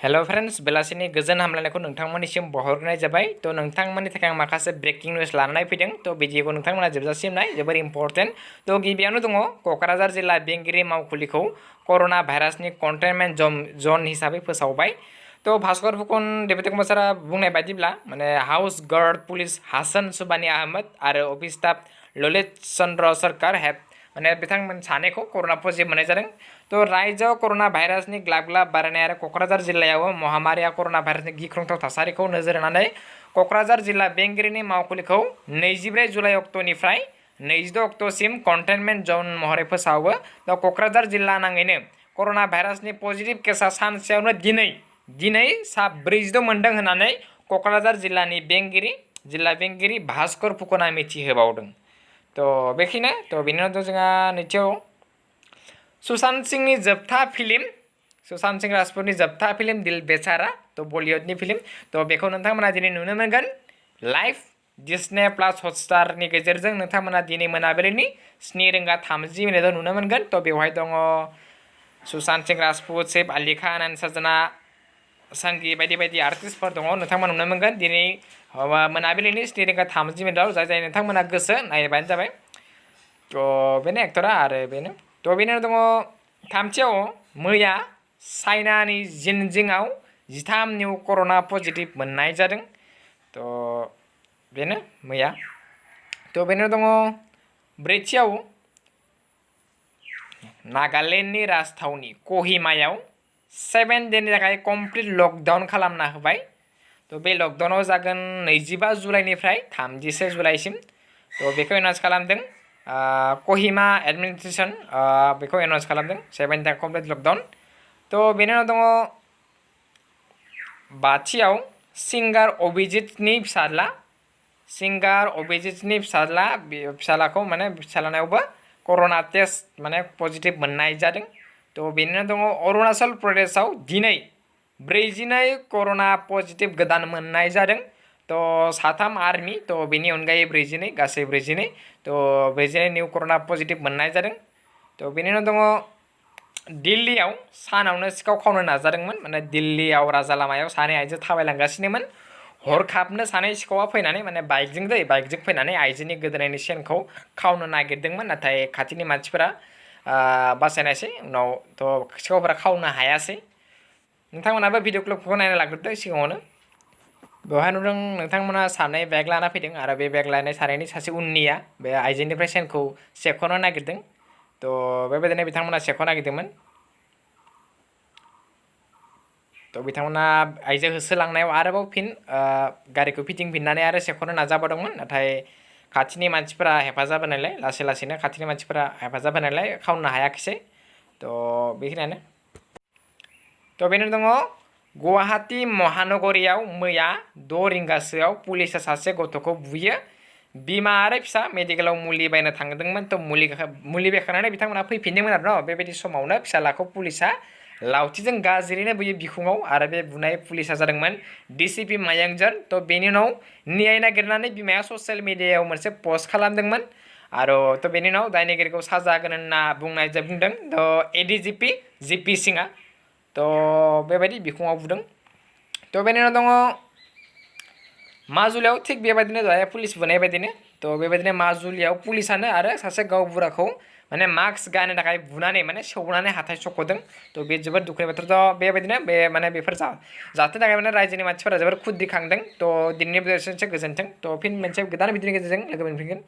Hello friends बेलासिनि गोजोन हामलायनायखौ नोंथांमोननिसिम बहरनाय जाबाय तो नोंथांमोननि थाखाय आं माखासे ब्रेकिं निउज लानानै फैदों तो भिडिअखौ नोंथांमोना जोबजासिम नाय जोबोर इम्पर्टेन्ट तो गिबियावनो दङ कक्राझार जिल्ला बेंगिरि मावखुलिखौ कर'ना भाइरासनि कन्टेनमेन्ट जन हिसाबै फोसावबाय तो भास्कर फुकन डेपुटी कमिशनारा बुंनाय बायदिब्ला माने हाउस गार्ड पुलिस हासन सुबानी आहमद आरो अफिस स्टाफ ललित चन्द्र सरकार हेब माने बिथांमोन सानैखौ कर'ना पजिटिभ मोननाय जादों तो राज्योआव कर'ना भाइरासनि ग्लाब ग्लाब बारायनाय आरो कक्राझार जिल्लायाव महामारिया कर'ना भाइरासनि गिख्रंथाव थासारिखौ नोजोर होनानै कक्राझार जिल्ला बेंगिरिनि मावखुलिखौ 24 जुलाइ अक्ट'निफ्राय 22 अक्ट'सिम कन्टेनमेन्ट जन महरै फोसावो दा कक्राझार जिल्ला नाङैनो कर'ना भाइरासनि पजिटिभ केसा सानसेयावनो दिनै सा 46 मोनदों होननानै कक्राझार जिल्लानि जिल्ला बेंगिरि भास्कर फुकना मिथिहोबावदों तो बेखिनो तो बेनि उनाव जोंहा नैथियाव सुशांत सिंहनि जोबथा फिल्म सुशांत सिंह राजपूतनि जोबथा फिल्म दिल बेचारा तो बलिउडनि फिल्म तो बेखौ नोंथांमोना दिनै नुनो मोनगोन लाइभ डिस्ने प्लास हटस्टारनि गेजेरजों नोंथांमोना दिनै मोनाबिलिनि 7:30 नुनो मोनगोन तो बेवहाय दङ सुशांत सिंह राजपूत सैफ आली खान एन्ड सजना संगी बायदि बायदि आर्टिस्टफोर दङ नोंथांमोना नुनो मोनगोन दिनै मोनाबिलिनि 7:30 जाय नोंथांमोना गोसो नायबानो जाबाय तो बेनो एक्टरा आरो बेनो तो बेनि उनाव दङ थामथियाव मैया चाइनानि जिनजिंआव 13 निउ कर'ना पजिटिभ मोननाय जादों तो बेनो मैया तो बेनि उनाव दङ ब्रैथियाव नागालेण्डनि राजथावनि कहिमायाव 7 दिननि थाखाय कमप्लिट लकडाउन खालामना होबाय तो बे लकडाउनाव जागोन 25 जुलाइनिफ्राय 31 जुलाइसिम तो बेखौ एनाउन्स खालामदों कहिमा एडमिनिस्ट्रेसन बेखौ एनाउन्स खालामदों 7 दिन कमप्लिट लकडाउन तो बेनि उनाव दङ बाथियाव सिंगार अभिजितनि फिसालाखौ माने फिसालानायावबो कर'ना टेस्ट माने पजिटिभ मोननाय जादों तो बेनि उनाव दङ अरुणाचल प्रदेशआव दिनै 42 कर'ना पजिटिभ गोदान मोननाय जादों तो 3 आर्मि तो बेनि अनगायै 42 गासै 42 तो 42 निउ कर'ना पजिटिभ मोननाय जादों तो बेनि उनाव दङ दिल्लीयाव सानावनो सिखाव खावनो नाजादोंमोन माने दिल्लीयाव राजा लामायाव सानै आइजो थाबायलांगासिनोमोन हरखाबनो सानै सिखावा फैनानै माने बाइकजों फैनानै आइजोनि गोदोनायनि चेनखौ खावनो नागिरदोंमोन नाथाय खाथिनि मानसिफोरा बासायनायसै उनाव तो सिखावफोरा खावनो हायासै नोंथांमोनाबो भिडिअ क्लिपखौ नायना लाग्रोदो सिगाङावनो बेवहाय नुदों नोंथांमोना सानै बेग लाना फैदों आरो बे बेग लानाय सानैनि सासे उननिया बे आइजोनिफ्राय चेनखौ सेख'नो नागिरदों तो बेबायदिनो बिथांमोना सेख'नो नागिरदोंमोन तो बिथांमोना आइजो होसोलांनायाव आरोबाव फिन गारिखौ फिदिंफिननानै आरो सेख'नो नाजाबावदोंमोन नाथाय खाथिनि मानसिफोरा हेफाजाब होनायलाय लासैनो खाथिनि मानसिफोरा हेफाजाब होनायलाय खावनो हायाखिसै तो बेखिनियानो तो बेनि दङ गुवाहाटी महानगरीयाव मैया 6 रिंगासोआव पुलिसा सासे गथ'खौ बुयो बिमा आरो फिसा मेडिकेलाव मुलि बायनो थांदोंमोन तो मुलि बेखांनानै बिथांमोना फैफिनदोंमोन आरो न बेबायदि समावनो फिसालाखौ पुलिसा लावथिजों गाज्रियैनो बुयो बिखुङाव आरो बे बुनाय पुलिसा जादोंमोन डिसिपि मायांजन तो बेनि उनाव न्याय नागिरनानै बिमाया ससियेल मिडियायाव मोनसे पस्ट खालामदोंमोन आरो तो बेनि उनाव दायनिगिरिखौ साजा होगोन होनना बुंदों तो एडिजिपि जिपि सिंआ तो बेबायदि बिखुङाव बुदों तो बेनि उनाव दङ माजुलियाव थिग बेबायदिनो दहाय पुलिस बुनाय बायदिनो तो बेबायदिनो माजुलियाव पुलिसानो आरो सासे गावबुराखौ माने मास्क गाननो थाखाय बुनानै माने सौनानै हाथाय सख'दों तो बे जोबोद दुखुनि बाथ्रा तो बेबायदिनो बे माने बेफोर जाथायनि थाखाय माने रायजोनि मानसिफोरा जोबोद खुद्रिखांदों तो दिनैनि भिडिअ एसेनोसै गोजोन्थों तो फिन मोनसे गोदान भिडिअनि गेजेरजों लोगो मोनफिनगोन।